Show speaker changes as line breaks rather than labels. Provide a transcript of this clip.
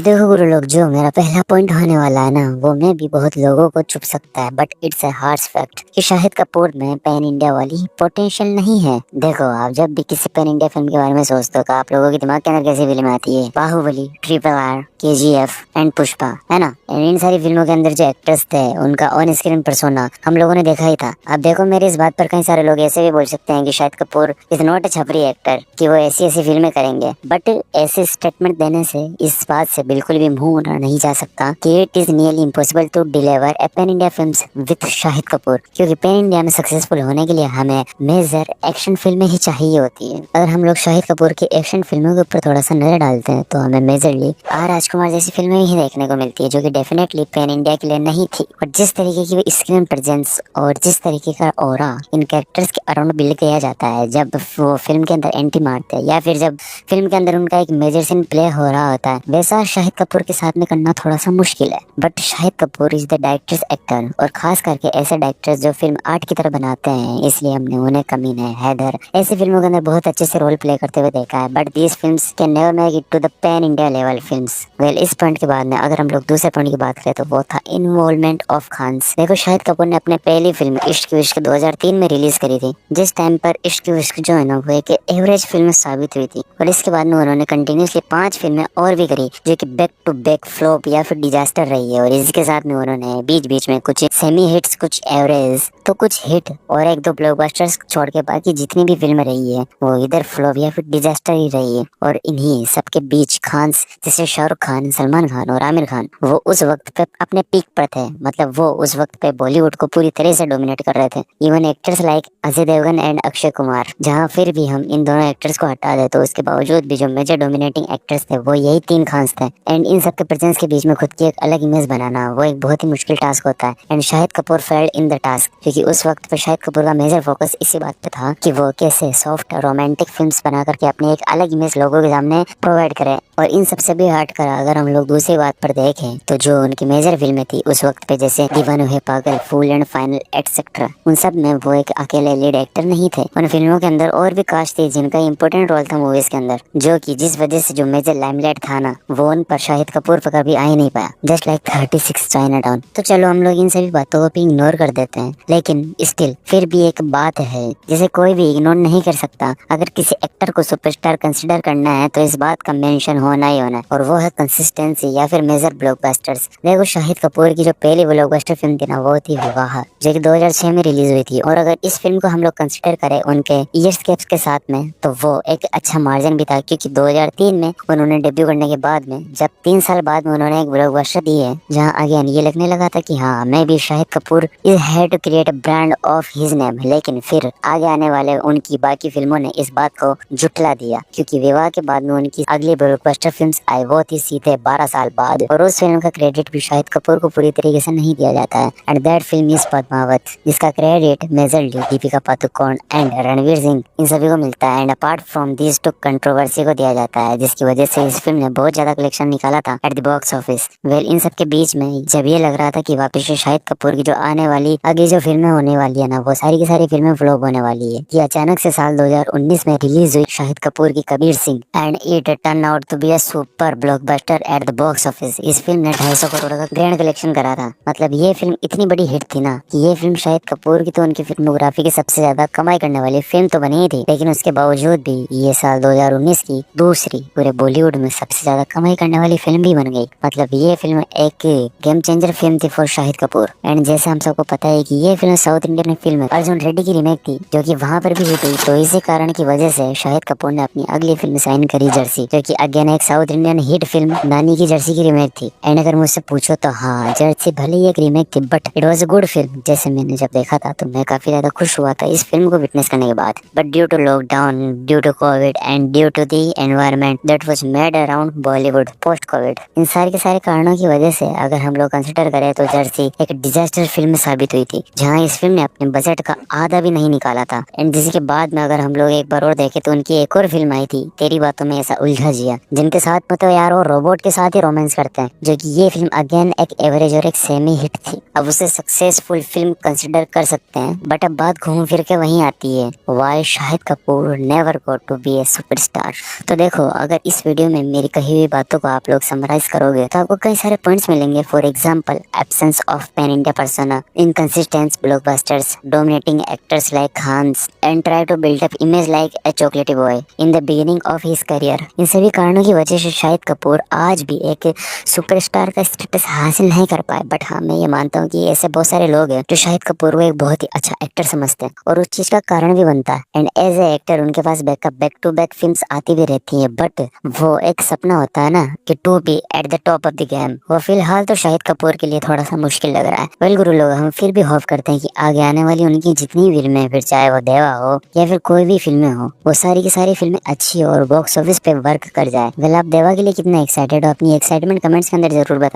तो देखो गुरु लोग, जो मेरा पहला पॉइंट होने वाला है ना, वो में भी बहुत लोगों को चुप सकता है, but it's a harsh fact कि शाहिद कपूर में पैन इंडिया वाली पोटेंशियल नहीं है। देखो, आप जब भी किसी पैन इंडिया फिल्म के बारे में सोचते हो तो आप लोगों के दिमाग के अंदर कैसी फिल्म आती है? Baahubali, RRR, KGF and Pushpa, है ना। इन सारी फिल्मों के अंदर जो एक्टर्स थे उनका ऑन स्क्रीन पर्सोना हम लोगों ने देखा ही था। अब देखो, मेरे इस बात पर कई सारे लोग ऐसे भी बोल सकते हैं कि Shahid Kapoor is not a छपरी एक्टर, कि वो ऐसी ऐसी फिल्में करेंगे, बट ऐसे स्टेटमेंट देने से इस बात से बिल्कुल भी मुंह उड़ा नहीं जा सकता कि it is nearly impossible to deliver a pan India films with Shahid Kapoor, क्योंकि पैन इंडिया में सक्सेसफुल होने के लिए हमें मेजर एक्शन फिल्में ही चाहिए होती है। अगर हम लोग शाहिद कपूर की एक्शन फिल्मों के ऊपर थोड़ा सा नजर डालते हैं तो हमें मेजरली आर राजकुमार जैसी फिल्में ही देखने को मिलती है, जो कि डेफिनेटली पैन इंडिया के लिए नहीं थी। और जिस तरीके की स्क्रीन प्रेजेंस और जिस तरीके का ऑरा इन कैरेक्टर्स के अराउंड बिल्ड किया जाता है जब वो फिल्म के अंदर एंट्री मारते हैं, या फिर जब फिल्म के अंदर उनका एक मेजर सीन प्ले हो रहा होता है, वैसा शाहिद कपूर के साथ में करना थोड़ा सा मुश्किल है। But Shahid Kapoor is the directors actor, और खास करके ऐसे डायरेक्टर्स जो फिल्म आर्ट की तरह बनाते हैं, इसलिए हमने उन्हें कमीने, हैदर ऐसी फिल्मों के अंदर बहुत अच्छे से रोल प्ले करते हुए देखा है। But these films can never make it to the pan India level films. Well, इस पॉइंट के बाद में अगर हम लोग दूसरे पॉइंट की बात करें तो वो था इन्वॉल्वमेंट ऑफ खान्स। देखो, शाहिद कपूर ने अपने पहली फिल्म इश्क की विश्क 2003 में रिलीज करी थी, जिस टाइम पर इश्क की विश्क जो है ना वो एक एवरेज फिल्म साबित हुई थी। और इसके बाद में उन्होंने कंटिन्यूसली 5 फिल्में और भी करी, जो कि बैक टू बैक फ्लॉप या फिर डिजास्टर रही है। और इसके साथ में उन्होंने बीच बीच में कुछ सेमी हिट्स, कुछ एवरेज, तो कुछ हिट और एक दो ब्लॉकबस्टर्स छोड़ के बाकी जितनी भी फिल्में रही है वो इधर फ्लॉप या फिर डिजास्टर ही रही है। और इन्हीं सबके बीच खान्स जैसे शाहरुख खान, सलमान खान और आमिर खान वो उस वक्त पे अपने पीक पर थे। मतलब वो उस वक्त पे बॉलीवुड को पूरी तरह से डोमिनेट कर रहे थे। Even actors like Ajay Devgn and Akshay Kumar, जहाँ फिर भी हम इन दोनों एक्टर्स को हटा दे तो उसके बावजूद भी जो मेजर डोमिनेटिंग एक्टर्स थे वो यही 3 खान्स थे। एंड इन सबके प्रेजेंस के बीच में खुद की एक अलग इमेज बनाना वो एक बहुत ही मुश्किल टास्क होता है। And Shahid Kapoor failed in the task, क्योंकि उस वक्त पे शाहिद कपूर का मेजर फोकस इसी बात पे था कि वो कैसे सॉफ्ट रोमांटिक फिल्म्स बना करके अपनी एक अलग इमेज लोगों के सामने प्रोवाइड करे। और इन सबसे भी हट कर अगर हम लोग दूसरी बात पर देखें तो जो उनकी मेजर फिल्में थी उस वक्त पे, जैसे दीवाना है पागल, फूल एंड फाइनल एटसेट्रा, उन सब में वो एक अकेले लीड एक्टर नहीं थे। उन फिल्मों के अंदर और भी कास्ट थी जिनका इंपॉर्टेंट रोल था मूवीज के अंदर, जो कि जिस वजह से जो मेजर लाइमलाइट था ना वो उन पर शाहिद कपूर पर कभी आ ही नहीं पाया। Just like 36 चाइनाटाउन। तो चलो हम लोग इन सभी बातों को भी इग्नोर कर देते हैं, लेकिन स्टिल फिर भी एक बात है जिसे कोई भी इग्नोर नहीं कर सकता। अगर किसी एक्टर को सुपरस्टार कंसिडर करना है तो इस बात का मेंशन होना ही होना है, और वो है कंसिस्टेंसी या फिर मेजर ब्लॉकबस्टर्स। देखो, शाहिद कपूर की जो पहली ब्लॉकबस्टर फिल्म थी ना वो थी विवाह, जो कि 2006 में रिलीज हुई थी। और अगर इस फिल्म को हम लोग कंसिडर करें उनके ईयर्स गैप्स के साथ में तो वो एक अच्छा मार्जिन भी था, क्योंकि 2003 में उन्होंने डेब्यू करने के बाद में जब 3 साल बाद में उन्होंने एक ब्लॉकबस्टर दी है, जहाँ अगेन ये लगने लगा था कि हाँ मैं भी Shahid Kapoor is had to create a brand of his name. लेकिन फिर आगे आने वाले उनकी बाकी फिल्मों ने इस बात को जुटला दिया, क्योंकि विवाह के बाद में उनकी अगली ब्लॉकबस्टर फिल्म्स आई वो थी सीधे 12 साल बाद। और उस फिल्म का क्रेडिट भी शाहिद कपूर को पूरी तरीके से नहीं दिया जाता है। And that film is Padmaavat, जिसका credit majorly Deepika Padukone and Ranveer Singh इन सभी को मिलता है। And apart from this too controversy को दिया जाता है, जिसकी वजह से इस फिल्म ने बहुत ज्यादा कलेक्शन निकाला था at the box office. Well, इन सब के बीच में जब ये लग रहा था कि वापस से शाहिद कपूर की जो आने वाली आगे जो फिल्में होने वाली है ना वो सारी की सारी फिल्में फ्लॉप होने वाली है, कि अचानक से साल 2019 में रिलीज हुई शाहिद कपूर की Kabir Singh, and it turn out to be a super blockbuster at the box office. इस फिल्म ने 250 करोड़ का ग्रैंड कलेक्शन करा था। मतलब ये फिल्म इतनी बड़ी हिट थी ना कि ये फिल्म शाहिद कपूर की तो उनकी फिल्मोग्राफी की सबसे ज्यादा कमाई करने वाली फिल्म तो बनी ही थी, लेकिन उसके बावजूद भी ये साल 2019 की दूसरी पूरे बॉलीवुड में सबसे ज्यादा कमाई करने वाली फिल्म भी बन गई। मतलब ये फिल्म एक गेम चेंजर फिल्म थी फॉर शाहिद कपूर। एंड जैसे हम सबको पता है कि ये film south Indian film Arjun Reddy की रीमेक थी, जो कि वहां पर भी हिट हुई। तो इसी कारण की वजह से शाहिद कपूर ने अपनी अगली फिल्म साइन करी जर्सी, जो कि अगेन एक साउथ इंडियन हिट फिल्म नानी की जर्सी की रीमेक थी। एंड अगर मुझसे पूछो तो हाँ, जर्सी भले ही एक रीमेक थी but it was a good film. जैसे मैंने जब देखा था तो मैं काफी ज्यादा खुश हुआ था इस फिल्म को विटनेस करने के बाद। But due to lockdown, due to covid and due to the environment that was made around Bollywood post covid, इन सारे के सारे कारणों की वजह से अगर हम लोग कंसिडर करें तो जर्सी एक डिजास्टर फिल्म साबित हुई थी, जहाँ इस फिल्म ने अपने बजट का आधा भी नहीं निकाला था। एंड जिसके बाद में अगर हम लोग एक बार और देखें तो उनकी एक और फिल्म आई थी तेरी बातों में ऐसा उलझा जिया, जिनके साथ में तो यार वो रोबोट के साथ ही रोमांस करते हैं, जो कि ये फिल्म अगेन एक एवरेज और एक सेमी हिट थी। अब उसे सक्सेसफुल फिल्म कंसिडर कर सकते हैं, बट अब बात घूम फिर के वहीं आती है, why Shahid Kapoor never got to be a superstar. तो देखो, अगर इस वीडियो में मेरी कही हुई बातों को आप लोग समराइज करोगे तो आपको कई सारे पॉइंट्स मिलेंगे। For example, absence of pan India persona, inconsistent blockbusters, dominating actors like Khans and try to build up image like a chocolatey boy in the beginning of his career. इन सभी कारणों की वजह से शाहिद कपूर आज भी एक सुपरस्टार का स्टेटस हासिल नहीं कर पाए। बट हाँ, मैं ये मानता हूँ कि ऐसे बहुत सारे लोग हैं जो शाहिद कपूर को एक बहुत ही अच्छा एक्टर समझते हैं और उस चीज का कारण भी बनता है। एंड एज ए एक्टर उनके पास बैक टू बैक फिल्म्स आती भी रहती हैं, बट वो एक सपना होता है ना कि to be at the top of the game, वो फिलहाल तो शाहिद कपूर के लिए थोड़ा सा मुश्किल लग रहा है। वेल गुरु लोग, हम फिर भी होप करते हैं कि आगे आने वाली उनकी जितनी भी फिल्में, फिर चाहे वो देवा हो या फिर कोई भी फिल्में हो, वो सारी की सारी फिल्में अच्छी हो और बॉक्स ऑफिस पे वर्क कर जाए। वेल, आप देवा के लिए कितना एक्साइटेड हो? अपनी एक्साइटमेंट कमेंट्स के अंदर जरूर बताएं।